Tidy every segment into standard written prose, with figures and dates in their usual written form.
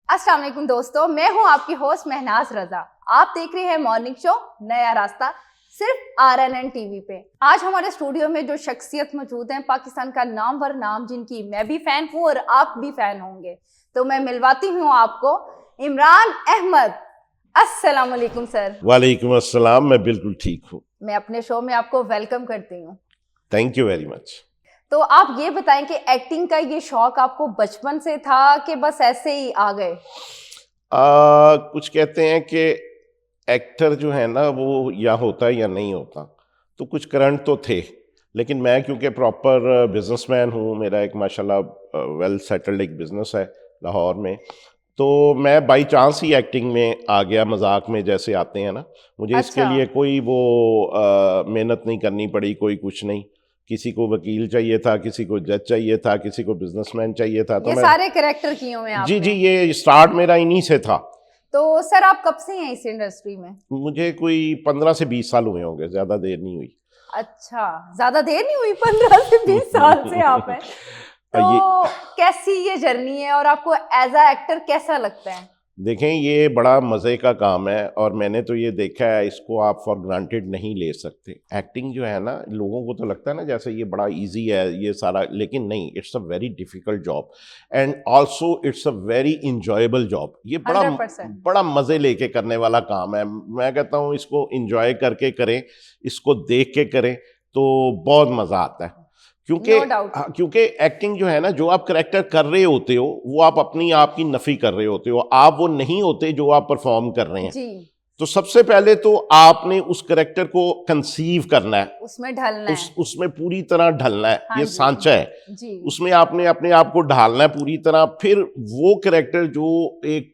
अस्सलाम वालेकुम दोस्तों, मैं हूं आपकी होस्ट महनाज रजा। आप देख रहे हैं मॉर्निंग शो नया रास्ता, सिर्फ RNN टीवी पे। आज हमारे स्टूडियो में जो शख्सियत मौजूद हैं, पाकिस्तान का नामवर नाम, जिनकी मैं भी फैन हूं और आप भी फैन होंगे, तो मैं मिलवाती हूं आपको इमरान अहमद। अस्सलाम वालेकुम सर। वालेकुम अस्सलाम। मैं बिल्कुल ठीक हूँ। मैं अपने शो में आपको वेलकम करती हूँ। Thank you very much. तो आप ये बताएं कि एक्टिंग का ये शौक आपको बचपन से था कि बस ऐसे ही आ गए? कुछ कहते हैं कि एक्टर जो है ना वो या होता है या नहीं होता, तो कुछ करंट तो थे, लेकिन मैं क्योंकि प्रॉपर बिजनेसमैन हूँ, मेरा एक माशाल्लाह वेल सेटल्ड एक बिजनेस है लाहौर में, तो मैं बाई चांस ही एक्टिंग में आ गया। मजाक में जैसे आते हैं ना, मुझे इसके अच्छा, लिए कोई वो मेहनत नहीं करनी पड़ी, कोई कुछ नहीं। किसी को वकील चाहिए था, किसी को जज चाहिए था, किसी को बिजनेसमैन चाहिए था, तो ये मैं सारे कैरेक्टर किए हुए हैं जी आपने। ये स्टार्ट मेरा इन्हीं से था। तो सर आप कब से हैं इस इंडस्ट्री में? मुझे कोई 15 से 20 साल हुए होंगे, ज्यादा देर नहीं हुई। अच्छा, ज्यादा देर नहीं हुई, 15 से 20 साल से आप हैं। ये तो कैसी ये जर्नी है और आपको एज अ एक्टर कैसा लगता है? देखें, ये बड़ा मज़े का काम है और मैंने तो ये देखा है, इसको आप फॉर ग्रांटेड नहीं ले सकते। एक्टिंग जो है ना, लोगों को तो लगता है ना जैसे ये बड़ा इजी है ये सारा, लेकिन नहीं, it's a very difficult job and also it's a very enjoyable job. ये बड़ा 100%। बड़ा मज़े लेके करने वाला काम है। मैं कहता हूँ इसको इंजॉय करके करें, इसको देख के करें तो बहुत मज़ा आता है। क्योंकि नो डाउट। क्योंकि एक्टिंग जो है ना, जो आप करेक्टर कर रहे होते हो वो आप अपनी आप की नफी कर रहे होते हो, आप वो नहीं होते जो आप परफॉर्म कर रहे हैं। जी, तो सबसे पहले तो आपने उस करेक्टर को कंसीव करना है, उसमें ढलना है। उसमें पूरी तरह ढलना है, हाँ ये जी। सांचा है। जी। उसमें आपने अपने आप को ढालना है पूरी तरह। फिर वो करेक्टर जो एक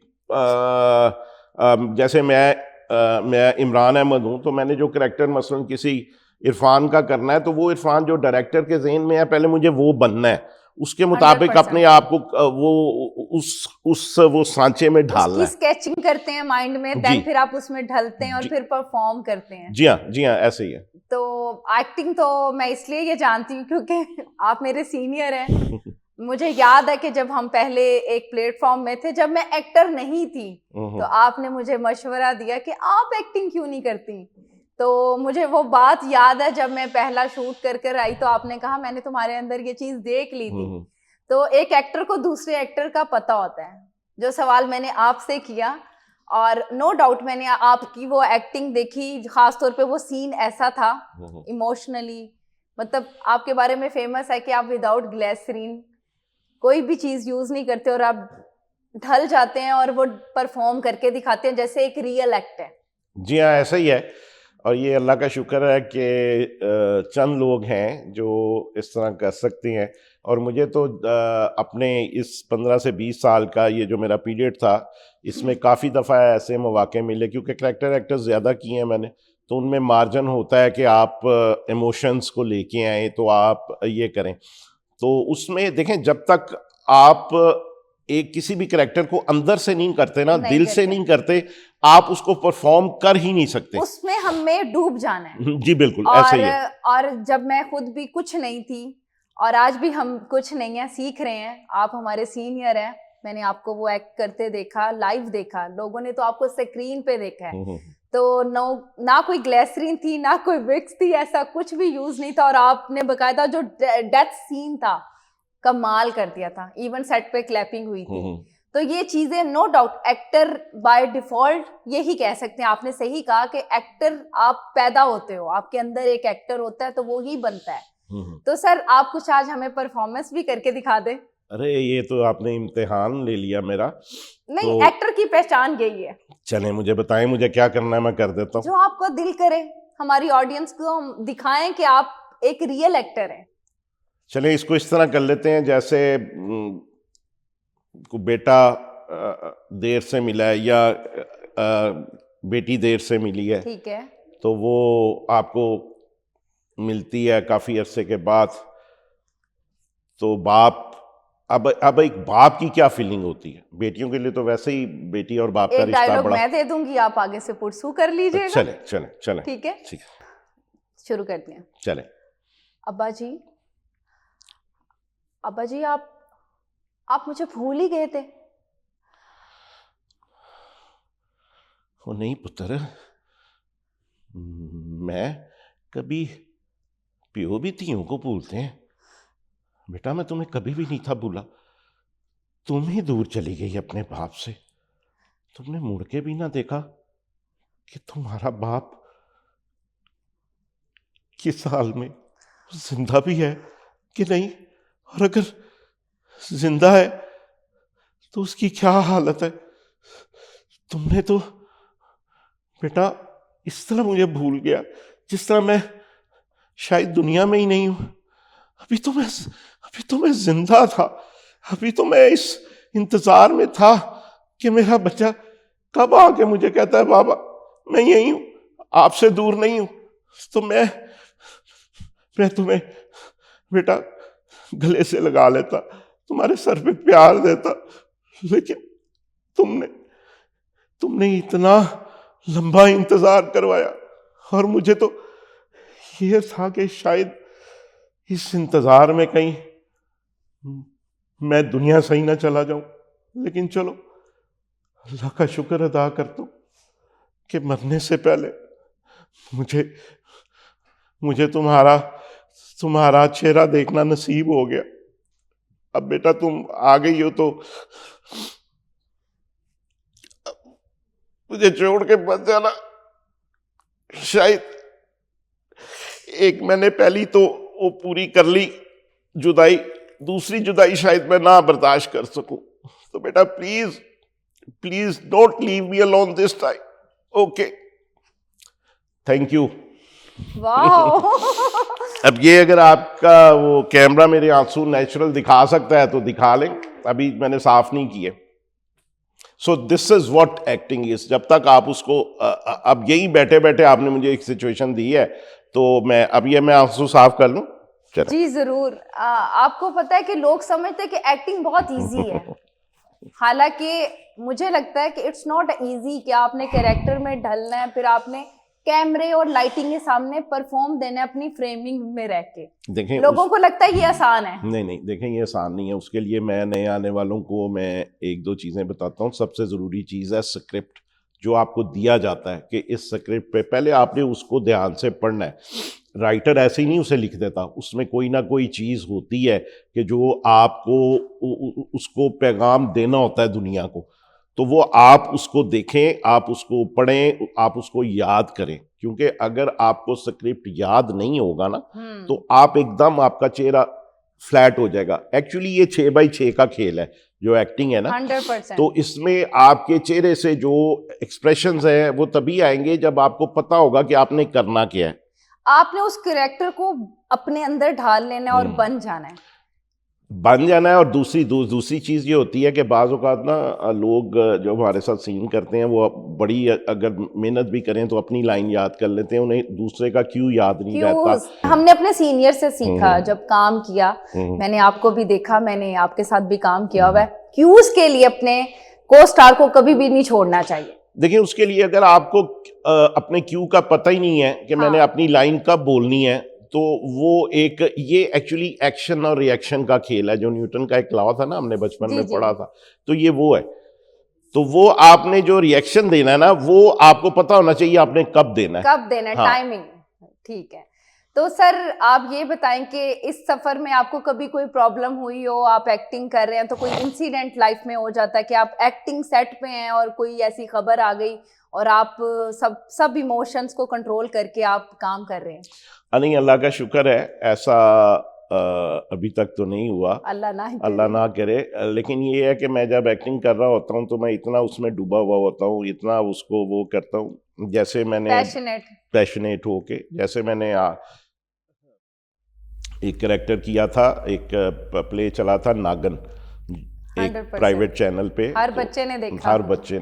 जैसे मैं इमरान अहमद हूं, तो मैंने जो करेक्टर मसलन किसी इरफान का करना है, तो वो इरफान जो डायरेक्टर के ज़हन में है, पहले मुझे वो बनना है, उसके मुताबिक अपने 100%। आप को वो वो सांचे में ढालना उसकी है। स्केचिंग करते हैं माइंड में, जी देन फिर आप उसमें ढलते हैं और जी फिर परफॉर्म करते हैं। जी हाँ, जी हाँ, ऐसे ही है। तो एक्टिंग तो मैं इसलिए ये जानती हूँ क्योंकि आप मेरे सीनियर हैं। मुझे याद है कि जब हम पहले एक प्लेटफॉर्म में थे, जब मैं एक्टर नहीं थी, तो आपने मुझे मशवरा दिया कि आप एक्टिंग क्यों नहीं करती। तो मुझे वो बात याद है, जब मैं पहला शूट कर कर आई तो आपने कहा मैंने तुम्हारे अंदर ये चीज देख ली थी। तो एक एक्टर को दूसरे एक्टर का पता होता है। जो सवाल मैंने आपसे किया, और नो डाउट मैंने आपकी वो एक्टिंग देखी, खास तौर पे वो सीन ऐसा था इमोशनली, मतलब आपके बारे में फेमस है कि आप विदाउट ग्लिसरीन कोई भी चीज यूज नहीं करते और आप ढल जाते हैं और वो परफॉर्म करके दिखाते हैं जैसे एक रियल एक्ट है। जी हाँ, ऐसा ही है। और ये अल्लाह का शुक्र है कि चंद लोग हैं जो इस तरह कर सकते हैं। और मुझे तो अपने इस 15 से 20 साल का ये जो मेरा पीरियड था, इसमें काफ़ी दफ़ा ऐसे मौके मिले, क्योंकि करैक्टर एक्टर्स ज़्यादा किए हैं मैंने, तो उनमें मार्जिन होता है कि आप इमोशंस को लेके आएँ, तो आप ये करें। तो उसमें देखें, जब तक आप एक किसी भी करैक्टर को अंदर से नहीं करते ना, नहीं दिल से करते, नहीं करते, आप उसको परफॉर्म कर ही नहीं सकते। उसमें हमें डूब जाना है। जी बिल्कुल, ऐसा ही है। और जब मैं खुद भी कुछ नहीं थी, और आज भी हम कुछ नहीं है, सीख रहे हैं, आप हमारे सीनियर हैं। मैंने आपको वो एक्ट करते देखा, लाइव देखा, लोगों ने तो आपको स्क्रीन पे देखा है। तो नो, ना कोई ग्लिसरीन थी, ना कोई विक्स थी, ऐसा कुछ भी यूज नहीं था। और आपने बकायदा जो डेथ सीन था, कमाल कर दिया था, इवन सेट पे क्लैपिंग हुई थी। तो ये चीजें no doubt actor by default यही कह सकते हैं। आपने सही कहा कि एक्टर आप पैदा होते हो, आपके अंदर एक एक्टर होता है तो वो ही बनता है। तो सर आप कुछ आज हमें परफॉर्मेंस भी करके दिखा दे। अरे ये तो आपने इम्तिहान ले लिया मेरा। नहीं, तो एक्टर की पहचान यही है, चलें, मुझे बताएं मुझे क्या करना है, मैं कर देता जो हूँ। आपको दिल करे, हमारी ऑडियंस को हम दिखाएं कि आप एक रियल एक्टर हैं। चलें, इसको इस तरह कर लेते हैं जैसे को बेटा देर से मिला है, या बेटी देर से मिली है, ठीक है। तो वो आपको मिलती है काफ़ी अरसे के बाद। तो बाप, अब एक बाप की क्या फीलिंग होती है, बेटियों के लिए तो वैसे ही बेटी और बाप का एक रिश्ता डायलॉग बड़ा। मैं दे दूंगी, आप आगे से पुरसू कर लीजिएगा। चले चले चले, ठीक है, ठीक है, शुरू करते हैं। चले। अब्बा जी, अब्बा जी, आप मुझे भूल ही गए थे। वो नहीं पुत्र, मैं कभी प्यो भी तियों को भूलते हैं बेटा, मैं तुम्हें कभी भी नहीं था भूला। तुम ही दूर चली गई अपने बाप से, तुमने मुड़ के भी ना देखा कि तुम्हारा बाप किस हाल में, जिंदा भी है कि नहीं, और अगर जिंदा है तो उसकी क्या हालत है। तुमने तो बेटा इस तरह मुझे भूल गया जिस तरह मैं शायद दुनिया में ही नहीं हूं। अभी तो मैं जिंदा था, अभी तो मैं इस इंतजार में था कि मेरा बच्चा कब आके मुझे कहता है बाबा मैं यही हूं, आपसे दूर नहीं हूं। तो मैं तुम्हें बेटा गले से लगा लेता, तुम्हारे सर पे प्यार देता, लेकिन तुमने इतना लंबा इंतजार करवाया, और मुझे तो ये था कि शायद इस इंतजार में कहीं मैं दुनिया से ही ना चला जाऊं। लेकिन चलो अल्लाह का शुक्र अदा करता हूं कि मरने से पहले मुझे तुम्हारा चेहरा देखना नसीब हो गया। अब बेटा तुम आ गई हो तो मुझे छोड़ के मत जाना। शायद एक मैंने पहली तो वो पूरी कर ली जुदाई, दूसरी जुदाई शायद मैं ना बर्दाश्त कर सकूं। तो बेटा please don't leave me alone this time. Okay, thank you. वाह। अब ये अगर आपका वो कैमरा मेरे आंसू नेचुरल दिखा सकता है तो दिखा लें, अभी मैंने साफ नहीं किए। So this is what acting is. जब तक आप उसको अब यही बैठे बैठे आपने मुझे एक सिचुएशन दी है तो मैं अब ये मैं आंसू साफ कर लूं। जी जरूर। आपको पता है कि लोग समझते हैं कि एक्टिंग बहुत इजी है, हालांकि मुझे लगता है कि इट्स नॉट इजी कि आपने कैरेक्टर में ढलना है, फिर आपने कैमरे और लाइटिंग के सामने परफॉर्म देना है अपनी फ्रेमिंग में रह के। देखें लोगों को लगता है ये आसान है। नहीं, देखें ये आसान नहीं है। उसके लिए मैं नए आने वालों को मैं एक दो चीज़ें बताता हूँ। सबसे ज़रूरी चीज़ है स्क्रिप्ट जो आपको दिया जाता है, कि इस स्क्रिप्ट पे पहले आपने उसको ध्यान से पढ़ना है। राइटर ऐसे ही नहीं उसे लिख देता, उसमें कोई ना कोई चीज़ होती है कि जो आपको उसको पैगाम देना होता है दुनिया को। तो वो आप उसको देखें, आप उसको पढ़ें, आप उसको याद करें, क्योंकि अगर आपको स्क्रिप्ट याद नहीं होगा ना तो आप एकदम आपका चेहरा फ्लैट हो जाएगा। एक्चुअली ये 6x6 का खेल है जो एक्टिंग है ना, 100%। तो इसमें आपके चेहरे से जो एक्सप्रेशंस हैं वो तभी आएंगे जब आपको पता होगा कि आपने करना क्या है। आपने उस कैरेक्टर को अपने अंदर ढाल लेना है और बन जाना है। और दूसरी चीज़ ये होती है कि बाज़ औक़ात ना लोग जो हमारे साथ सीन करते हैं वो बड़ी अगर मेहनत भी करें तो अपनी लाइन याद कर लेते हैं, उन्हें दूसरे का क्यों याद नहीं रहता। हमने अपने सीनियर से सीखा जब काम किया। मैंने आपको भी देखा, मैंने आपके साथ भी काम किया हुआ है। क्यूज के लिए अपने को स्टार को कभी भी नहीं छोड़ना चाहिए। देखिए उसके लिए अगर आपको अपने क्यू का पता ही नहीं है कि मैंने अपनी लाइन कब बोलनी है, तो वो एक ये एक्चुअली एक्शन और रिएक्शन का खेल है जो न्यूटन का एक लॉ था ना, हमने बचपन में पढ़ा था। तो ये वो है, तो वो आपने जो रिएक्शन देना है ना वो आपको पता होना चाहिए आपने कब देना है, टाइमिंग। ठीक है। तो सर आप ये बताएं कि इस सफर में आपको कभी कोई प्रॉब्लम हुई हो, आप एक्टिंग कर रहे हैं तो कोई इंसिडेंट लाइफ में हो जाता है कि आप एक्टिंग सेट पे हैं और कोई ऐसी खबर आ गई और आप सब इमोशंस को कंट्रोल करके आप काम कर रहे हैं? नहीं, अल्लाह का शुक्र है ऐसा अभी तक तो नहीं हुआ, अल्लाह ना करे। लेकिन ये है कि मैं जब एक्टिंग कर रहा होता हूँ तो मैं इतना उसमें डूबा हुआ होता हूँ, इतना उसको वो करता हूँ, जैसे मैंने पैशनेट होके, जैसे मैंने एक कैरेक्टर किया था, एक प्ले चला था नागन, एक प्राइवेट चैनल पे, हर बच्चे ने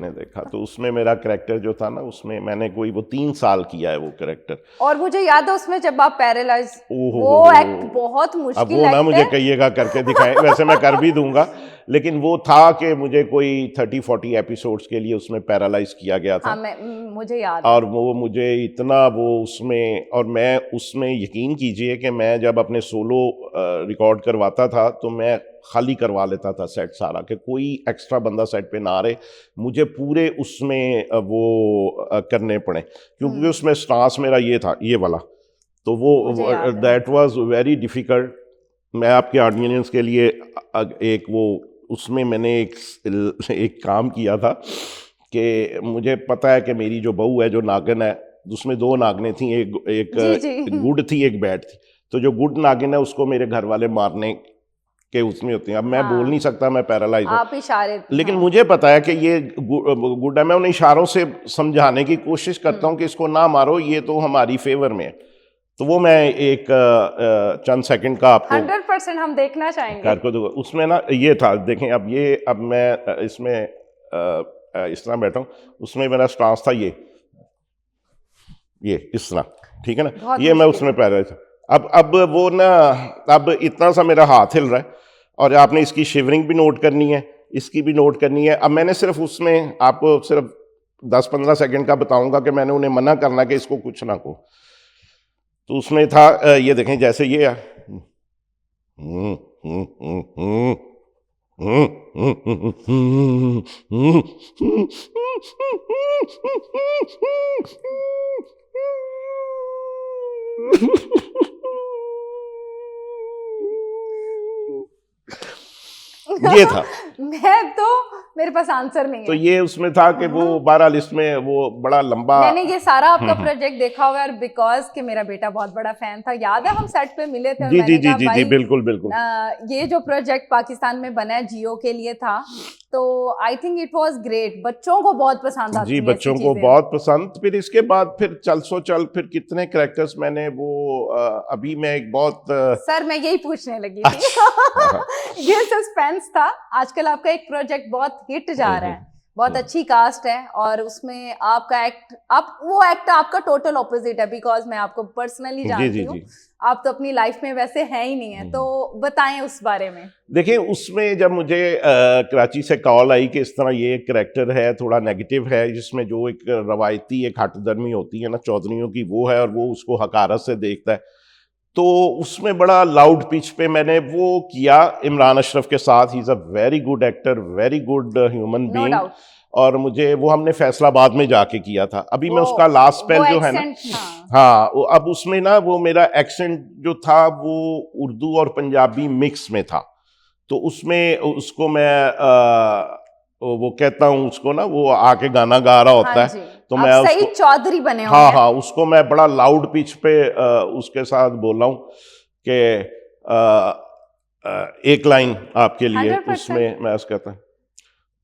देखा। तो उसमें मेरा कैरेक्टर जो था ना, उसमें मैंने वो 3 साल किया है वो कैरेक्टर। और मुझे याद है उसमें जब आप पैरालाइज, वो एक्ट बहुत मुश्किल अब वो ना मुझे कहिएगा करके दिखाएं, वैसे मैं कर भी दूंगा, लेकिन वो था कि मुझे कोई 30-40 एपिसोड्स के लिए उसमें पैरालाइज किया गया था। हाँ, मुझे याद है। और वो मुझे इतना वो उसमें, और मैं उसमें यकीन कीजिए कि मैं जब अपने सोलो रिकॉर्ड करवाता था तो मैं खाली करवा लेता था सेट सारा, कि कोई एक्स्ट्रा बंदा सेट पे ना रहे, मुझे पूरे उसमें वो करने पड़े, क्योंकि उसमें स्टांस मेरा ये था, ये वाला, तो वो मुझे याद है। That was very difficult. मैं आपके ऑडियंस के लिए एक वो उसमें मैंने एक काम किया था कि मुझे पता है कि मेरी जो बहू है, जो नागिन है, उसमें 2 नागिनें थी, एक जी, जी। गुड थी, एक बैड थी। तो जो गुड नागिन है उसको मेरे घर वाले मारने के उसमें होती हैं। अब मैं बोल हाँ, नहीं सकता, मैं पैरालाइज हूँ, आप इशारे, लेकिन हाँ। मुझे पता है कि ये गुड है। मैं उन्हें इशारों से समझाने की कोशिश करता हूँ कि इसको ना मारो, ये तो हमारी फेवर में है। तो वो मैं एक चंद सेकंड का आपको 100% हम देखना चाहेंगे। कर को दूंगा। उसमें ना ये था, देखें अब ये, अब मैं इसमें इस तरह बैठा हूँ, उसमें मेरा स्टांस था ये इस तरह, ठीक है ना, बहुत ये मैं मुश्किल उसमें पैर था। अब वो ना, अब इतना सा मेरा हाथ हिल रहा है, और आपने इसकी शिवरिंग भी नोट करनी है, इसकी भी नोट करनी है। अब मैंने सिर्फ उसमें आपको सिर्फ 10-15 सेकंड का बताऊंगा कि मैंने उन्हें मना करना कि इसको कुछ ना कहो। तो उसमें था ये देखें, जैसे ये है, ये था। मैं तो, मेरे पास आंसर नहीं तो है। ये उसमें था कि वो 12 लिस्ट में वो बड़ा लंबा। मैंने ये सारा आपका प्रोजेक्ट देखा हुआ है, बिकॉज कि मेरा बेटा बहुत बड़ा फैन था। याद है हम सेट पे मिले थे और जी जी मैंने जी कहा जी जी, भाई बिल्कुल बिल्कुल। ये जो प्रोजेक्ट पाकिस्तान में बना है जियो के लिए था, तो I think it was great. बच्चों को बहुत पसंद आती जी, है बच्चों को बहुत पसंद। फिर इसके बाद फिर चल फिर कितने कैरेक्टर्स मैंने वो अभी मैं एक बहुत सर मैं यही पूछने लगी थी। अच्छा। ये सस्पेंस था। आजकल आपका एक प्रोजेक्ट बहुत हिट जा रहा है, बहुत अच्छी कास्ट है, और उसमें आपका एक्ट, वो एक्ट आपका टोटल ऑपोजिट है, बिकॉज मैं आपको पर्सनली जी जानती जी हूँ। जी। आप तो अपनी लाइफ में वैसे हैं ही नहीं है, तो बताएं उस बारे में। देखिए, उसमें जब मुझे कराची से कॉल आई कि इस तरह ये एक करेक्टर है, थोड़ा नेगेटिव है, जिसमें जो एक रवायती एक हठधर्मी होती है ना चौधरियों की, वो है, और वो उसको हकारत से देखता है, तो उसमें बड़ा लाउड पिच पे मैंने वो किया इमरान अशरफ के साथ। He is a very good actor, very good human know being. Doubt. और मुझे वो हमने फैसलाबाद में जाके किया था। अभी मैं उसका वो लास्ट स्पेल जो है ना, एक्सेंट, हाँ। हाँ, अब उसमें ना वो मेरा एक्सेंट जो था वो उर्दू और पंजाबी मिक्स में था। तो उसमें उसको मैं वो कहता हूँ उसको ना, वो आके गाना गा रहा होता हाँ है, जी, तो आप मैं सही उसको, चौधरी बने हाँ होंगे। हाँ, उसको मैं बड़ा लाउड पिच पे उसके साथ बोला हूँ कि एक लाइन आपके लिए। 100%। उसमें मैं उसका कहता,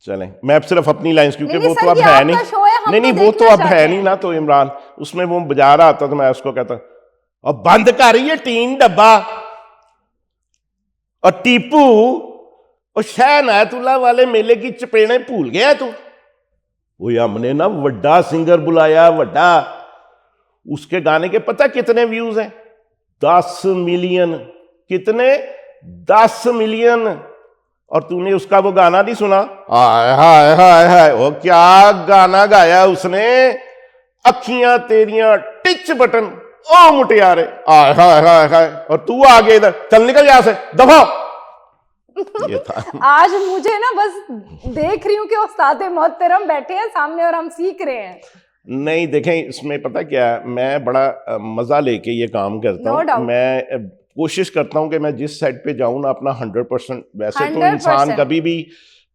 चलें, मैं अब सिर्फ अपनी लाइंस, क्योंकि नहीं वो तो सर, अब ये है आपका नहीं। शो है, हम नहीं, तो वो तो देखना अब है चाहते नहीं हैं। ना। तो इमरान उसमें वो बजा रहा था, तो मैं उसको कहता, और बंद कर ये टीन डब्बा, और टीपू और शहनायतुल्लाह वाले मेले की चपेड़े भूल गया तू। वो हमने ना वड्डा सिंगर बुलाया, वड्डा। उसके गाने के पता कितने व्यूज हैं? 10 मिलियन। कितने? 10 मिलियन। और तूने उसका वो गाना नहीं सुना? हाय हाय हाय हाय, वो क्या गाना गाया उसने, अखियां तेरियां टिच बटन, ओ मुटियारे, हाय हाय हाय हाय। और तू आगे इधर, चल निकल यहां से, दफा। ये था। आज मुझे ना बस देख रही हूँ कि उस्ताद मोहतरम बैठे हैं सामने और हम सीख रहे हैं। नहीं, देखें, इसमें पता क्या है, मैं बड़ा मजा लेके ये काम करता No हूँ। doubt। मैं कोशिश करता हूँ कि मैं जिस सेट पे जाऊँ ना, अपना 100%, वैसे तो 100%। इंसान कभी भी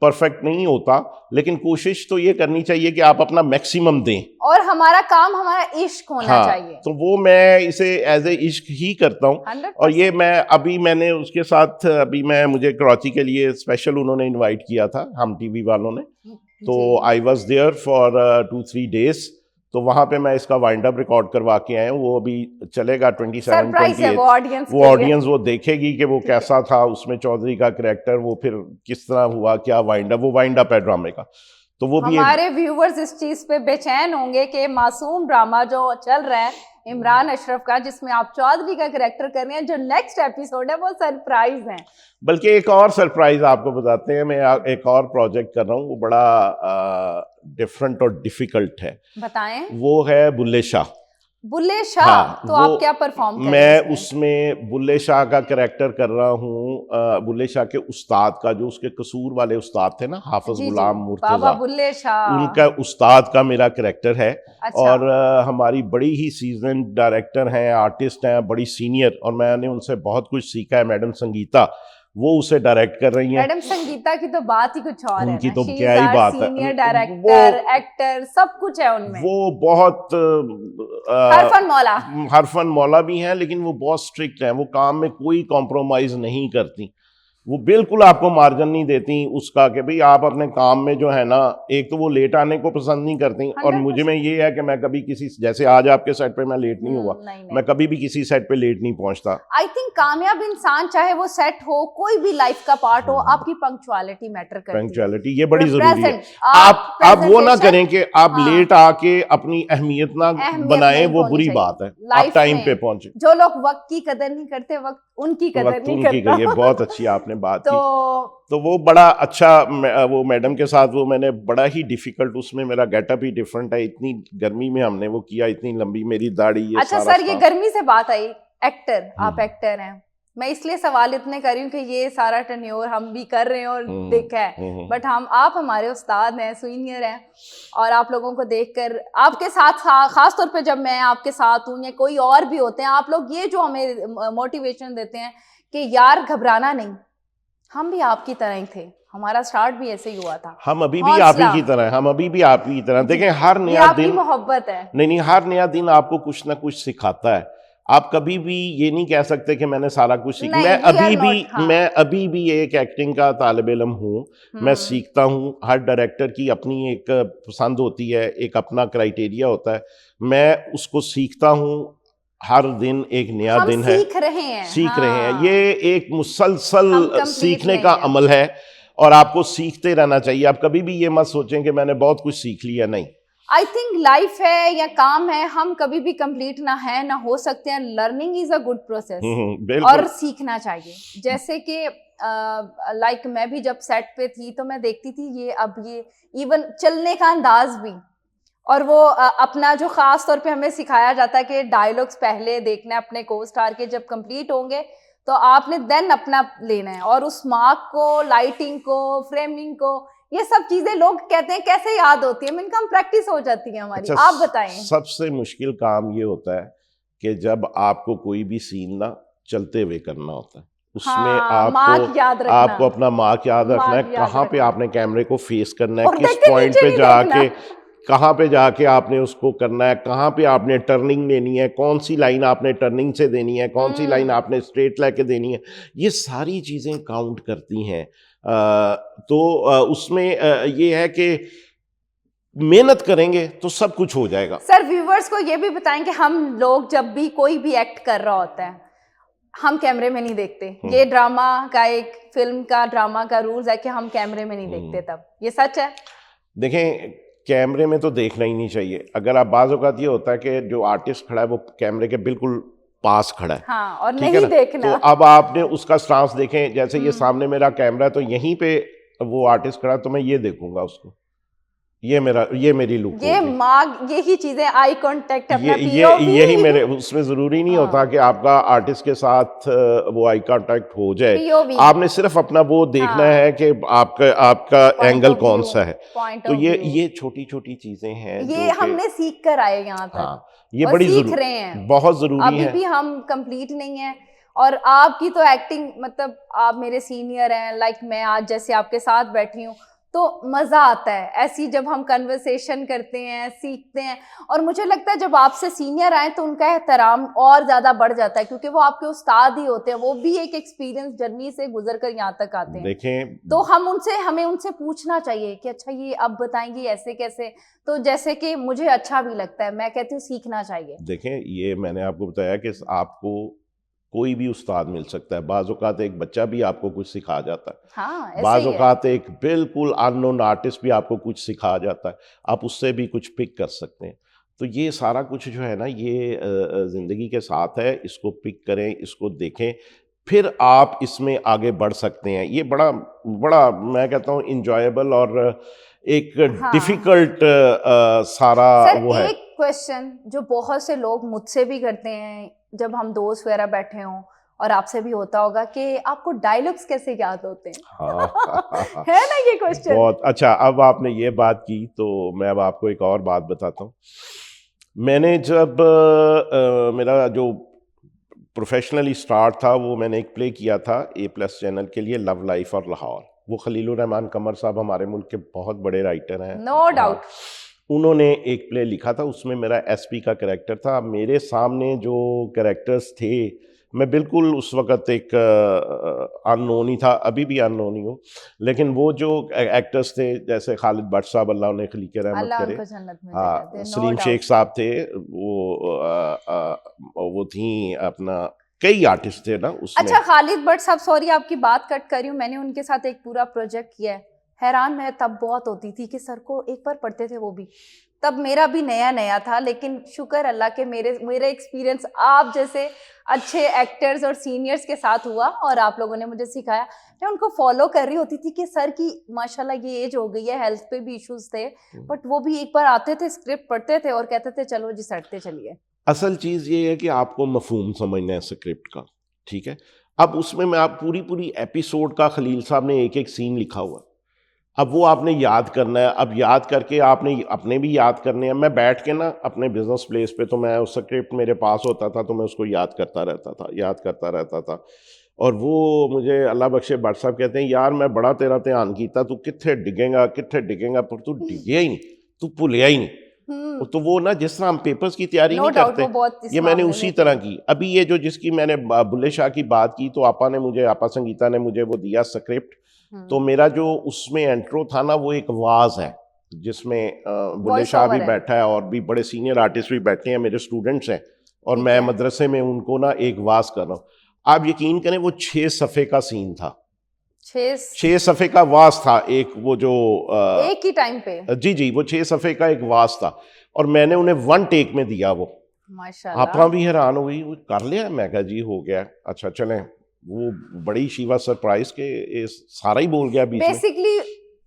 परफेक्ट नहीं होता, लेकिन कोशिश तो ये करनी चाहिए कि आप अपना मैक्सिमम दें। और हमारा काम हमारा इश्क होना हाँ, चाहिए। तो वो मैं इसे एज ए इश्क ही करता हूँ। 100%। और ये मैंने उसके साथ मुझे कराची के लिए स्पेशल उन्होंने इनवाइट किया था, हम टीवी वालों ने। तो I was there for 2-3 days। तो वहाँ पे मैं इसका वाइंड अप रिकॉर्ड करवा के आया हूँ। वो अभी चलेगा 27, सरप्राइज है 28। वो ऑडियंस वो ऑडियंस वो देखेगी कि वो कैसा था उसमें चौधरी का कैरेक्टर, वो फिर किस तरह हुआ, क्या वाइंड अप, वो वाइंड अप है ड्रामे का। तो वो भी हमारे व्यूवर्स इस चीज पे बेचैन होंगे कि मासूम ड्रामा जो चल रहा है इमरान अशरफ का, जिसमें आप चौधरी का कैरेक्टर कर रहे हैं, जो नेक्स्ट एपिसोड है वो सरप्राइज है। बल्कि एक और सरप्राइज आपको बताते हैं, मैं एक और प्रोजेक्ट कर रहा हूँ, वो बड़ा डिफरेंट और डिफिकल्ट है। बताएं। वो है बुल्ले शाह। बुल्ले शाह। हाँ, तो आप क्या परफॉर्म कर रहे मैं हैं उसमें बुल्ले शाह का कैरेक्टर कर रहा हूँ, बुल्ले शाह के उस्ताद का, जो उसके कसूर वाले उस्ताद थे ना, हाफिज जी जी, गुलाम बाबा मुर्तजा, बुल्ले शाह, उनका उस्ताद का मेरा कैरेक्टर है। अच्छा। और हमारी बड़ी ही सीजन डायरेक्टर हैं, आर्टिस्ट हैं, बड़ी सीनियर, और मैंने उनसे बहुत कुछ सीखा है। मैडम संगीता, वो उसे डायरेक्ट कर रही हैं। मैडम संगीता की तो बात ही कुछ और है उनकी ना, तो क्या ही बात है, सीनियर डायरेक्टर, एक्टर, सब कुछ है उनमें। वो बहुत हरफन मौला, हरफन मौला भी हैं, लेकिन वो बहुत स्ट्रिक्ट हैं। वो काम में कोई कॉम्प्रोमाइज नहीं करती। वो बिल्कुल आपको मार्जिन नहीं देती उसका कि भाई आप अपने काम में जो है ना, एक तो वो लेट आने को पसंद नहीं करती, और मुझे में ये है कि मैं कभी किसी, जैसे आज आपके सेट पे मैं लेट नहीं हुआ, मैं कभी भी किसी सेट पे लेट नहीं पहुंचता। आई थिंक कामयाब इंसान, चाहे वो सेट हो, कोई भी लाइफ का पार्ट हो, आपकी पंक्चुअलिटी मैटर करती है। पंक्चुअलिटी ये बड़ी जरूरी है। आप वो ना करें कि आप लेट आके अपनी अहमियत ना बनाएं, वो बुरी बात है। आप टाइम पे पहुंचे। जो लोग वक्त की कदर नहीं करते, वक्त उनकी कदर नहीं करता। ये बहुत अच्छी आपने बात की। तो वो बड़ा अच्छा, वो मैडम के साथ वो मैंने बड़ा ही डिफिकल्ट, उसमें मेरा गेटअप ही डिफरेंट है। इतनी गर्मी में हमने वो किया, इतनी लंबी मेरी दाढ़ी, ये अच्छा सर, ये गर्मी से बात आई, एक्टर, आप एक्टर हैं, मैं इसलिए सवाल इतने कर रही हूँ कि ये सारा टर्न्योर हम भी कर रहे हैं और देखा है, बट आप हमारे उस्ताद हैं, सीनियर हैं, और आप लोगों को देखकर, आपके साथ खास तौर पे जब मैं आपके साथ हूँ या कोई और भी होते हैं, आप लोग ये जो हमें मोटिवेशन देते हैं कि यार घबराना नहीं, हम भी आपकी तरह ही थे, हमारा स्टार्ट भी ऐसे ही हुआ था, हम अभी भी आप ही की तरह, हम अभी भी आप ही की तरह। देखें, हर नया दिन मोहब्बत है। नहीं, हर नया दिन आपको कुछ ना कुछ सिखाता है। आप कभी भी ये नहीं कह सकते कि मैंने सारा कुछ सीखा। मैं अभी भी एक एक्टिंग का तालिब इल्म हूँ, मैं सीखता हूँ। हर डायरेक्टर की अपनी एक पसंद होती है, एक अपना क्राइटेरिया होता है, मैं उसको सीखता हूँ। हर दिन एक नया दिन है, सीख रहे हैं। ये एक मुसलसल सीखने का अमल है, और आपको सीखते रहना चाहिए। आप कभी भी ये मत सोचें कि मैंने बहुत कुछ सीख लिया, नहीं। आई थिंक लाइफ है या काम है, हम कभी भी कंप्लीट ना है ना हो सकते हैं। Learning is a good process, और सीखना चाहिए। जैसे कि लाइक मैं भी जब सेट पे थी तो मैं देखती थी ये इवन चलने का अंदाज भी, और वो अपना जो खास तौर पे हमें सिखाया जाता है कि डायलॉग्स पहले देखना है अपने को स्टार के, जब कंप्लीट होंगे तो आपने देन अपना लेना है, और उस मार्क को, लाइटिंग को, फ्रेमिंग को, ये सब चीजें लोग कहते हैं कैसे याद होती है, इनका प्रैक्टिस हो जाती है हमारी। अच्छा, आप बताएं। सबसे मुश्किल काम ये होता है कि जब आपको कोई भी सीन ना चलते हुए करना होता है, उसमें आपको अपना मार्क याद रखना है, कहाँ पे आपने कैमरे को फेस करना है, किस पॉइंट पे जाके, कहाँ पे जाके आपने उसको करना है, कहाँ पे आपने टर्निंग लेनी है, कौन सी लाइन आपने टर्निंग से देनी है, कौन सी लाइन आपने स्ट्रेट लेके देनी है, ये सारी चीज़ें काउंट करती हैं। तो उसमें ये है कि मेहनत करेंगे तो सब कुछ हो जाएगा। सर, व्यूवर्स को ये भी बताएं कि हम लोग जब भी कोई भी एक्ट कर रहा होता है, हम कैमरे में नहीं देखते। ये ड्रामा का, एक फिल्म का ड्रामा का रूल्स है कि हम कैमरे में नहीं देखते। तब ये सच है? देखें, कैमरे में तो देखना ही नहीं चाहिए। अगर आप बाज़ औक़ात ये होता है कि जो आर्टिस्ट खड़ा है वो कैमरे के बिल्कुल पास खड़ा है, हाँ, और नहीं देखना। तो अब आपने उसका स्टांस देखें, जैसे ये सामने मेरा कैमरा है तो यहीं पे वो आर्टिस्ट खड़ा है, तो मैं ये देखूंगा उसको, ये मेरी लुक, यही चीजें, आई कांटेक्ट, अपना यही मेरे, उसमें जरूरी नहीं होता कि आपका आर्टिस्ट के साथ वो आई कांटेक्ट हो जाए। आपने सिर्फ अपना वो देखना है कि आपका एंगल कौन सा है। तो ये छोटी छोटी चीजें हैं, ये हमने सीख कर आए यहाँ तक। हाँ, ये बड़ी सीख रहे हैं, बहुत जरूरी है। अभी भी हम कंप्लीट नहीं है। और आपकी तो एक्टिंग, मतलब आप मेरे सीनियर हैं, लाइक मैं आज जैसे आपके साथ बैठी हूँ, तो मज़ा आता है ऐसी जब हम कन्वर्सेशन करते हैं, सीखते हैं। और मुझे लगता है जब आपसे सीनियर आए तो उनका एहतराम और ज़्यादा बढ़ जाता है, क्योंकि वो आपके उस्ताद ही होते हैं, वो भी एक एक्सपीरियंस जर्नी से गुजर कर यहाँ तक आते हैं। देखें, तो हमें उनसे पूछना चाहिए कि अच्छा ये अब बताएंगे ऐसे कैसे, तो जैसे कि मुझे अच्छा भी लगता है, मैं कहती हूँ सीखना चाहिए। देखें, ये मैंने आपको बताया कि आपको कोई भी उस्ताद मिल सकता है, बाज़ औक़ात एक बच्चा भी आपको कुछ सिखा जाता है, हाँ, ऐसे बाज़ ही है। औक़ात एक बिल्कुल अननोन आर्टिस्ट भी आपको कुछ सिखा जाता है, आप उससे भी कुछ पिक कर सकते हैं। तो ये सारा कुछ जो है ना, ये ज़िंदगी के साथ है, इसको पिक करें, इसको देखें, फिर आप इसमें आगे बढ़ सकते हैं। ये बड़ा बड़ा मैं कहता हूँ एन्जॉयबल और एक हाँ। डिफ़िकल्ट सारा सर वो है। एक क्वेश्चन जो बहुत से लोग मुझसे भी करते हैं जब हम दोस्त वगैरह बैठे हों, और आपसे भी होता होगा कि आपको डायलॉग्स कैसे याद होते हैं? हाँ। है ना ये क्वेश्चन? बहुत अच्छा, अब आपने ये बात की तो मैं अब आपको एक और बात बताता हूँ। मैंने जब मेरा जो प्रोफेशनली स्टार्ट था, वो मैंने एक प्ले किया था A+ चैनल के लिए, लव लाइफ और लाहौर। वो खलीलुर रहमान कमर साहब हमारे मुल्क के बहुत बड़े राइटर हैं। नो हाँ, डाउट। उन्होंने एक प्ले लिखा था, उसमें मेरा एसपी का कैरेक्टर था। मेरे सामने जो कैरेक्टर्स थे, मैं बिल्कुल उस वक़्त एक अननोन ही था, अभी भी अननोन ही हूँ। लेकिन वो जो एक्टर्स थे, जैसे खालिद भट्ट साहब, अल्लाह उन्हें खलीके रहमत अल्लाह करे, उनको जन्नत में जगह हाँ, दे, नो सलीम शेख डाउट। साहब थे, वो थी अपना, कई आर्टिस्ट थे ना उसमें। अच्छा, खालिद भट्ट साहब, सॉरी आपकी बात कट कर रही हूँ, मैंने उनके साथ एक पूरा प्रोजेक्ट किया है। हैरान मैं तब बहुत होती थी कि सर को एक बार पढ़ते थे, वो भी तब मेरा भी नया नया था, लेकिन शुक्र अल्लाह के मेरे एक्सपीरियंस आप जैसे अच्छे एक्टर्स और सीनियर्स के साथ हुआ और आप लोगों ने मुझे सिखाया। मैं उनको फॉलो कर रही होती थी कि सर की माशाल्लाह ये एज हो गई है, हेल्थ पे भी इश्यूज थे, बट वो भी एक बार आते थे, स्क्रिप्ट पढ़ते थे और कहते थे चलो जी सटते चलिए। असल चीज़ ये है कि आपको मफ़हूम समझना है स्क्रिप्ट का, ठीक है? अब उसमें मैं आप पूरी एपिसोड का खलील साहब ने एक-एक सीन लिखा हुआ है। अब वो आपने याद करना है, अब याद करके आपने अपने भी याद करने हैं। मैं बैठ के ना अपने बिज़नेस प्लेस पे, तो मैं उस स्क्रिप्ट मेरे पास होता था, तो मैं उसको याद करता रहता था। और वो मुझे अल्लाह बख्शे भट्ट साहब कहते हैं, यार मैं बड़ा तेरा ध्यान कीता, तू कित्थे डिगेगा, पर तू डिगया ही नहीं, तू भुलिया ही नहीं। हम्म। तो वो ना, जिस तरह हम पेपर्स की तैयारी नो नहीं डाउट करते, वो बहुत इस ये मैंने मामले उसी में तरह थे। की। अभी ये जो जिसकी मैंने बुल्ले शाह की बात की, तो आपा संगीता ने मुझे वो दिया स्क्रिप्ट। तो मेरा जो उसमें इंट्रो था ना, वो एक वाज है, जिसमें बुल्ले वॉइस शाह भी ओवर है। बैठा है और भी बड़े सीनियर आर्टिस्ट भी बैठे हैं, मेरे स्टूडेंट्स हैं, और ठीक मैं है। मदरसे में उनको ना एक वाज कर रहा हूँ। आप यकीन करें, वो 6 सफ़े का सीन था, 6 6 सफ़े का वाज था, एक वो जो एक ही टाइम पे। जी वो 6 सफ़े का एक वाज था, और मैंने उन्हें 1 टेक में दिया वो। आपा माशाल्लाह। भी हैरान हो गई, वो कर लिया? मैं कहा जी हो गया। अच्छा चलें। वो बड़ी शी वाज सरप्राइज के ये सारा ही बोल गया बीच में। बेसिकली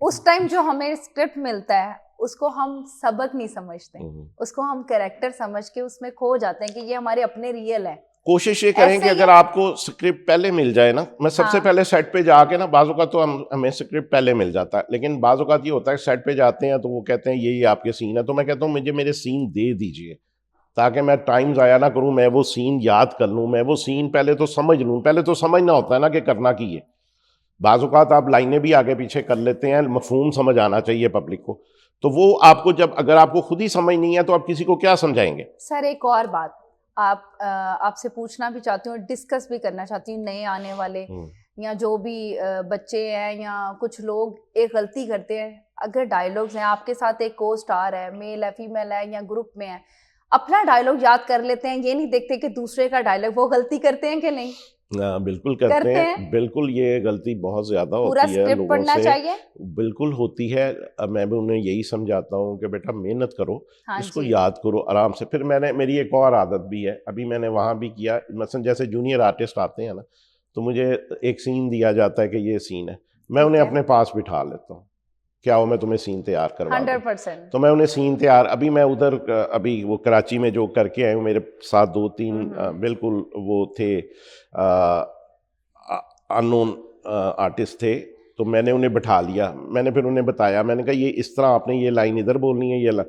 उस टाइम जो हमें स्क्रिप्ट मिलता है उसको हम सबक नहीं समझते, उसको हम कैरेक्टर समझ के उसमें खो जाते हैं कि ये हमारे अपने रियल है। कोशिश ये करें कि ऐसे ही अगर है। आपको स्क्रिप्ट पहले मिल जाए ना, मैं सबसे हाँ। पहले सेट पे जाके ना, बाज़ औक़ात तो हमें स्क्रिप्ट पहले मिल जाता है, लेकिन बाज़ औक़ात ये होता है सेट पे जाते हैं तो वो कहते हैं ये आपके सीन है, तो मैं कहता हूँ मुझे मेरे सीन दे दीजिए, ताकि मैं टाइम ज़ाया ना करूँ, मैं वो सीन याद कर लूँ, मैं वो सीन पहले तो समझ लूँ। पहले तो समझना होता है ना कि करना की है। बाज़ औक़ात आप लाइनें भी आगे पीछे कर लेते हैं, मफ़हूम समझ आना चाहिए पब्लिक को। तो वो आपको, जब अगर आपको खुद ही समझ नहीं है तो आप किसी को क्या समझाएंगे? सर एक और बात आपसे पूछना भी चाहती हूँ, डिस्कस भी करना चाहती हूँ, नए आने वाले या जो भी बच्चे हैं या कुछ लोग एक गलती करते हैं। अगर डायलॉग्स हैं, आपके साथ एक को स्टार है, मेल है, फीमेल है या ग्रुप में है, अपना डायलॉग याद कर लेते हैं, ये नहीं देखते कि दूसरे का डायलॉग। वो गलती करते हैं कि नहीं? बिल्कुल करते करते हैं। हैं। बिल्कुल, ये गलती बहुत ज़्यादा पूरा होती है स्क्रिप्ट लोगों पढ़ना से। चाहिए। बिल्कुल होती है। मैं भी उन्हें यही समझाता हूँ कि बेटा मेहनत करो, हाँ इसको जी। याद करो आराम से। फिर मेरी एक और आदत भी है, अभी मैंने वहाँ भी किया, मसलन जैसे जूनियर आर्टिस्ट आते हैं ना, तो मुझे एक सीन दिया जाता है कि ये सीन है, मैं ठीक उन्हें है। अपने पास बिठा लेता हूँ, क्या हो मैं तुम्हें सीन तैयार करवा दूँ। 100%। तो मैं उन्हें सीन तैयार, अभी मैं उधर अभी वो कराची में जो करके आए हूँ, मेरे साथ 2-3 बिल्कुल वो थे अननोन आर्टिस्ट थे, तो मैंने उन्हें बिठा लिया। मैंने फिर उन्हें बताया, मैंने कहा ये इस तरह आपने ये लाइन इधर बोलनी है, ये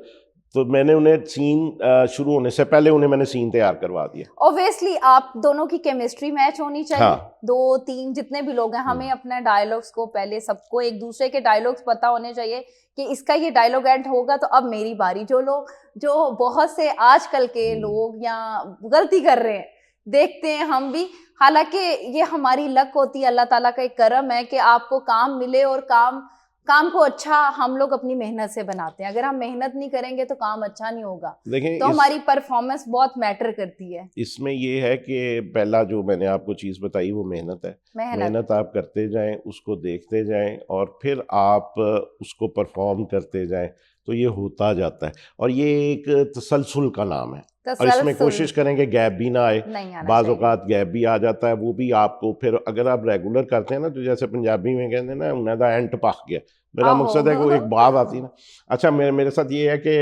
तो मैंने उन्हें सीन शुरू होने से पहले उन्हें मैंने सीन तैयार करवा दिया। ऑब्वियसली आप दोनों की केमिस्ट्री मैच होनी चाहिए। हाँ। 2-3 जितने भी लोग हैं, हमें अपने डायलॉग्स को पहले, सबको एक दूसरे के डायलॉग्स पता होने चाहिए कि इसका ये डायलॉग एंड होगा तो अब मेरी बारी। जो बहुत से आजकल के लोग या गलती कर रहे हैं, देखते हैं हम भी, हालांकि ये हमारी लक होती है, अल्लाह ताला का एक करम है कि आपको काम मिले और काम काम को अच्छा हम लोग अपनी मेहनत से बनाते हैं। अगर हम मेहनत नहीं करेंगे तो काम अच्छा नहीं होगा। देखें तो हमारी परफॉर्मेंस बहुत मैटर करती है। इसमें ये है कि पहला जो मैंने आपको चीज़ बताई वो मेहनत है। मेहनत आप करते जाएं, उसको देखते जाएं और फिर आप उसको परफॉर्म करते जाएं, तो ये होता जाता है। और ये एक तसलसल का नाम है। और इसमें कोशिश करें कि गैप भी ना आए। बाज़ औक़ात गैप भी आ जाता है, वो भी आपको फिर अगर आप रेगुलर करते हैं ना, तो जैसे पंजाबी में कहते हैं ना, उन्हें दा एंट पक गया। मेरा मकसद है कि वो एक बात आती ना। अच्छा, मेरे साथ ये है कि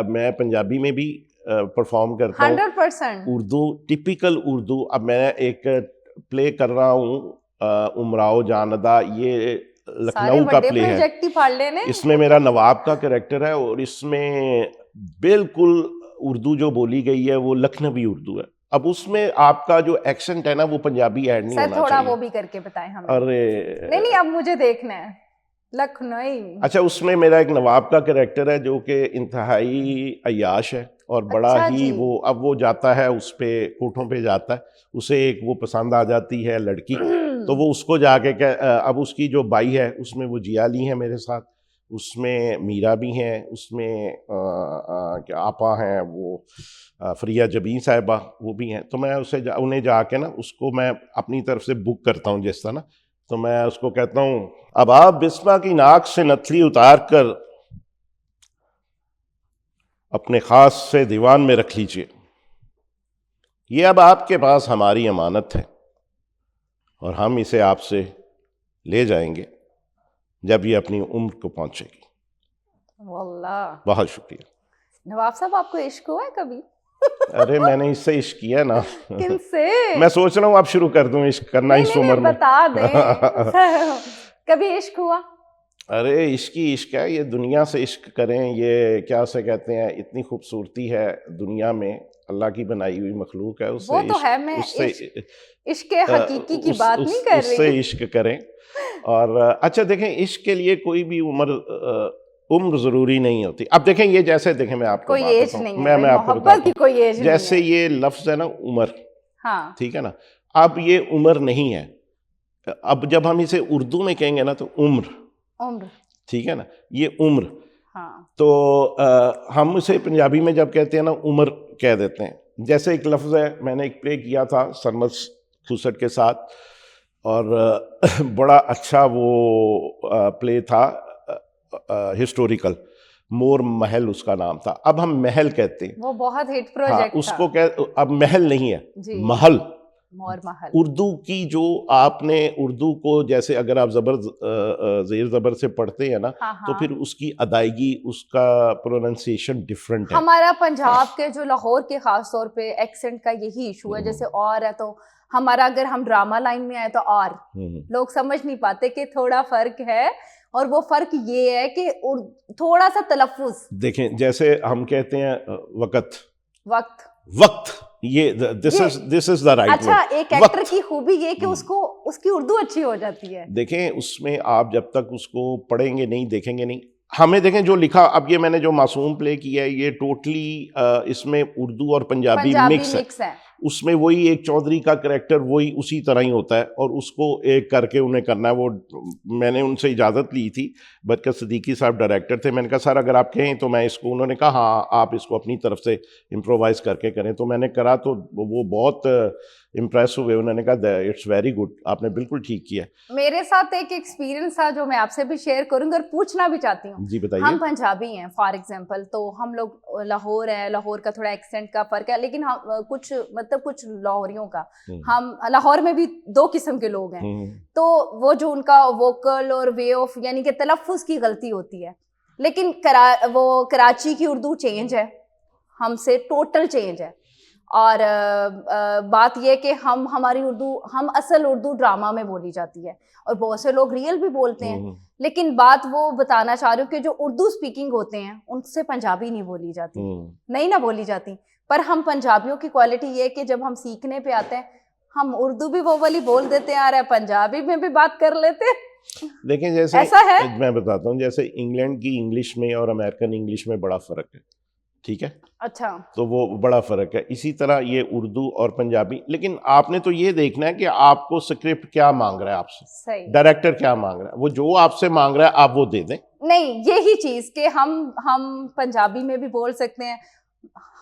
मैं पंजाबी में भी परफॉर्म करता हूँ, 100%। उर्दू, टिपिकल उर्दू। अब मैं एक प्ले कर रहा हूँ उमराओ जानदा, ये लखनऊ का प्ले है। इसमें मेरा नवाब का कैरेक्टर है और इसमें बिल्कुल उर्दू जो बोली गई है वो लखनवी उर्दू है। अब उसमें आपका जो एक्सेंट है ना, वो पंजाबी ऐड नहीं होना थोड़ा चाहिए। वो भी करके बताएं हमें। अरे नहीं, अब मुझे देखना है लखनऊ। अच्छा, उसमें मेरा एक नवाब का कैरेक्टर है जो कि इंतहाई अय्याश है और बड़ा ही वो, अब वो जाता है उस पे कोठों पे जाता है, उसे एक वो पसंद आ जाती है लड़की, तो वो उसको जाके अब उसकी जो बाई है उसमें वो जिया ली है मेरे साथ, उसमें मीरा भी हैं, उसमें क्या आपा हैं वो फरिया जबीन साहिबा, वो भी हैं। तो मैं उन्हें जाके ना उसको मैं अपनी तरफ से बुक करता हूँ जिस तरह ना, तो मैं उसको कहता हूँ, अब आप बिस्मा की नाक से नथली उतार कर अपने खास से दीवान में रख लीजिए। ये अब आपके पास हमारी अमानत है और हम इसे आपसे ले जाएंगे जब ये अपनी उम्र को पहुंचेगी। वल्लाह, बहुत शुक्रिया। नवाब साहब, आपको इश्क हुआ है कभी? अरे मैंने इससे इश्क किया ना। किनसे? मैं सोच रहा हूँ आप शुरू कर दूं इश्क करना इस उम्र में। बता दें। कभी इश्क हुआ? अरे इश्क ही इश्क है, ये दुनिया से इश्क करें, ये क्या से कहते हैं, इतनी खूबसूरती है दुनिया में, अल्लाह की बनाई हुई मखलूक है, उससे वो तो है, मैं इश्क के हकीकी की बात नहीं कर रही, उससे इश्क करें। और अच्छा देखें, इश्क के लिए कोई भी उम्र जरूरी नहीं होती। अब देखें, ये जैसे देखें, मैं आपको कोई एज नहीं है, मैं आपको बताता हूँ, कोई एज जैसे नहीं है। ये लफ्ज है ना उम्र, हाँ, ठीक है ना, अब ये उम्र नहीं है। अब जब हम इसे उर्दू में कहेंगे ना तो उम्र, ठीक है ना, ये उम्र। हाँ। तो हम उसे पंजाबी में जब कहते हैं ना, उम्र कह देते हैं। जैसे एक लफ्ज़ है, मैंने एक प्ले किया था सरमद खुसट के साथ, और बड़ा अच्छा वो प्ले था, हिस्टोरिकल, मोर महल उसका नाम था। अब हम महल कहते हैं, वो बहुत हिट प्रोजेक्ट था। उसको अब महल नहीं है, महल, मोर महल। उर्दू की जो आपने उर्दू को, जैसे अगर आप ज़ेर ज़बर से पढ़ते हैं ना, तो फिर उसकी अदायगी, उसका प्रोनाउंसिएशन डिफरेंट है। हमारा पंजाब के जो लाहौर के खास तौर पे एक्सेंट का यही इशू है। जैसे और है तो हमारा, अगर हम ड्रामा लाइन में आए तो और लोग समझ नहीं पाते कि थोड़ा फर्क है, और वो फर्क ये है कि थोड़ा सा तलफ्फुज। देखें, जैसे हम कहते हैं वक्त, ये दिस इज द राइट। अच्छा, एक एक्टर की खूबी ये कि उसकी उर्दू अच्छी हो जाती है। देखें, उसमें आप जब तक उसको पढ़ेंगे नहीं, देखेंगे नहीं, हमें देखें जो लिखा, अब ये मैंने जो मासूम प्ले किया है, ये टोटली इसमें उर्दू और पंजाबी मिक्स है। उसमें वही एक चौधरी का कैरेक्टर वही उसी तरह ही होता है, और उसको एक करके उन्हें करना है। वो मैंने उनसे इजाज़त ली थी, बरकत सिद्दीकी साहब डायरेक्टर थे, मैंने कहा सर अगर आप कहें तो मैं इसको, उन्होंने कहा हाँ आप इसको अपनी तरफ से इम्प्रोवाइज़ करके करें। तो मैंने करा, तो वो बहुत इम्प्रेस हुए, उन्होंने कहा इट्स वेरी गुड, आपने बिल्कुल ठीक किया। मेरे साथ एक एक्सपीरियंस था जो मैं आपसे भी शेयर करूंगी और पूछना भी चाहती हूँ। जी बताइए। हम पंजाबी हैं फॉर एग्जांपल, तो हम लोग लाहौर है, लाहौर का थोड़ा एक्सेंट का फर्क है, लेकिन हम कुछ लाहौरियों का, हम लाहौर में भी दो किस्म के लोग हैं, तो वो जो उनका वोकल और वे ऑफ, यानी कि तलफ्फुज की गलती होती है। लेकिन वो कराची की उर्दू चेंज है, हमसे टोटल चेंज है। और बात यह कि हमारी उर्दू, हम असल उर्दू ड्रामा में बोली जाती है, और बहुत से लोग रियल भी बोलते हैं। लेकिन बात वो बताना चाह रही हूँ कि जो उर्दू स्पीकिंग होते हैं उनसे पंजाबी नहीं बोली जाती, नहीं ना बोली जाती। पर हम पंजाबियों की क्वालिटी ये है कि जब हम सीखने पे आते हैं, हम उर्दू भी वो वाली बोल देते हैं, और पंजाबी में भी बात कर लेते हैं। लेकिन जैसे ऐसा है, मैं बताता हूँ, जैसे इंग्लैंड की इंग्लिश में और अमेरिकन इंग्लिश में बड़ा फ़र्क है, ठीक है, अच्छा, तो वो बड़ा फ़र्क है। इसी तरह ये उर्दू और पंजाबी, लेकिन आपने तो ये देखना है कि आपको स्क्रिप्ट क्या मांग रहा है आपसे, सही। डायरेक्टर क्या मांग रहा है, वो जो आपसे मांग रहा है आप वो दे दें। नहीं, यही चीज कि हम पंजाबी में भी बोल सकते हैं,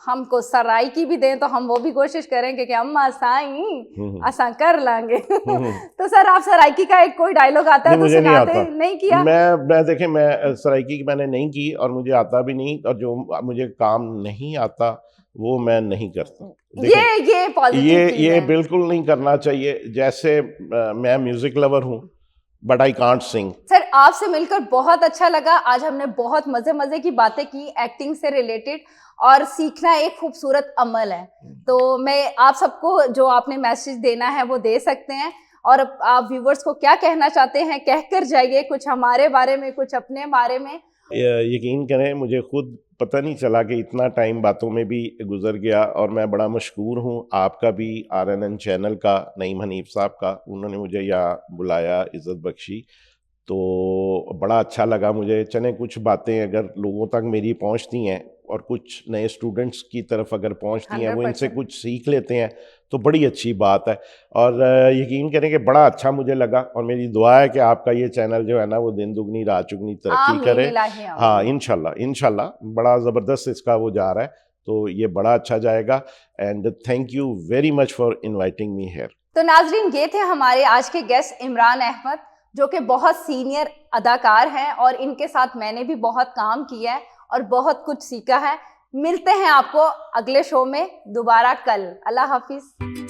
हमको सराइकी भी दें तो हम वो भी कोशिश करेंगे कि अम्मा साईं असा कर लांगे। तो सर आप सराइकी का एक कोई डायलॉग आता है नहीं, तो मुझे नहीं सुनाते, आता। नहीं किया? मैं देखें, मैं सराइकी की मैंने नहीं की और मुझे आता भी नहीं, और जो मुझे काम नहीं आता वो मैं नहीं करता। देखें, ये पॉजिटिव चीज ये है। बिल्कुल नहीं करना चाहिए। जैसे मैं म्यूजिक लवर हूँ but I can't Singh. Sir आपसे मिलकर बहुत अच्छा लगा। आज हमने बहुत मजे मजे की बातें की एक्टिंग से रिलेटेड, और सीखना एक खूबसूरत अमल है। तो मैं आप सबको जो आपने मैसेज देना है वो दे सकते हैं, और आप व्यूवर्स को क्या कहना चाहते हैं कह कर जाइए, कुछ हमारे बारे में, कुछ अपने बारे में। यकीन करें, मुझे खुद पता नहीं चला कि इतना टाइम बातों में भी गुजर गया, और मैं बड़ा मशकूर हूँ आपका भी, RNN चैनल का, नईम हनीफ साहब का, उन्होंने मुझे यहाँ बुलाया, इज़्ज़त बख्शी। तो बड़ा अच्छा लगा मुझे। चले कुछ बातें अगर लोगों तक मेरी पहुँचती हैं और कुछ नए स्टूडेंट्स की तरफ अगर पहुँचती हैं, वो इनसे 100%। कुछ सीख लेते हैं तो बड़ी अच्छी बात है। और यकीन करें कि बड़ा अच्छा मुझे लगा, और मेरी दुआ है कि आपका ये चैनल जो है ना वो दिन दुगनी रात चुगनी तरक्की आमीन करे। इलाही हाँ, आमीन। इंशाल्लाह इंशाल्लाह, बड़ा ज़बरदस्त इसका वो जा रहा है, तो ये बड़ा अच्छा जाएगा। And thank you very much for inviting me here. तो नाजरीन, ये थे हमारे आज के गेस्ट इमरान अहमद, जो कि बहुत सीनियर अदाकार हैं, और इनके साथ मैंने भी बहुत काम किया है और बहुत कुछ सीखा है। मिलते हैं आपको अगले शो में दोबारा कल। अल्लाह हाफिज।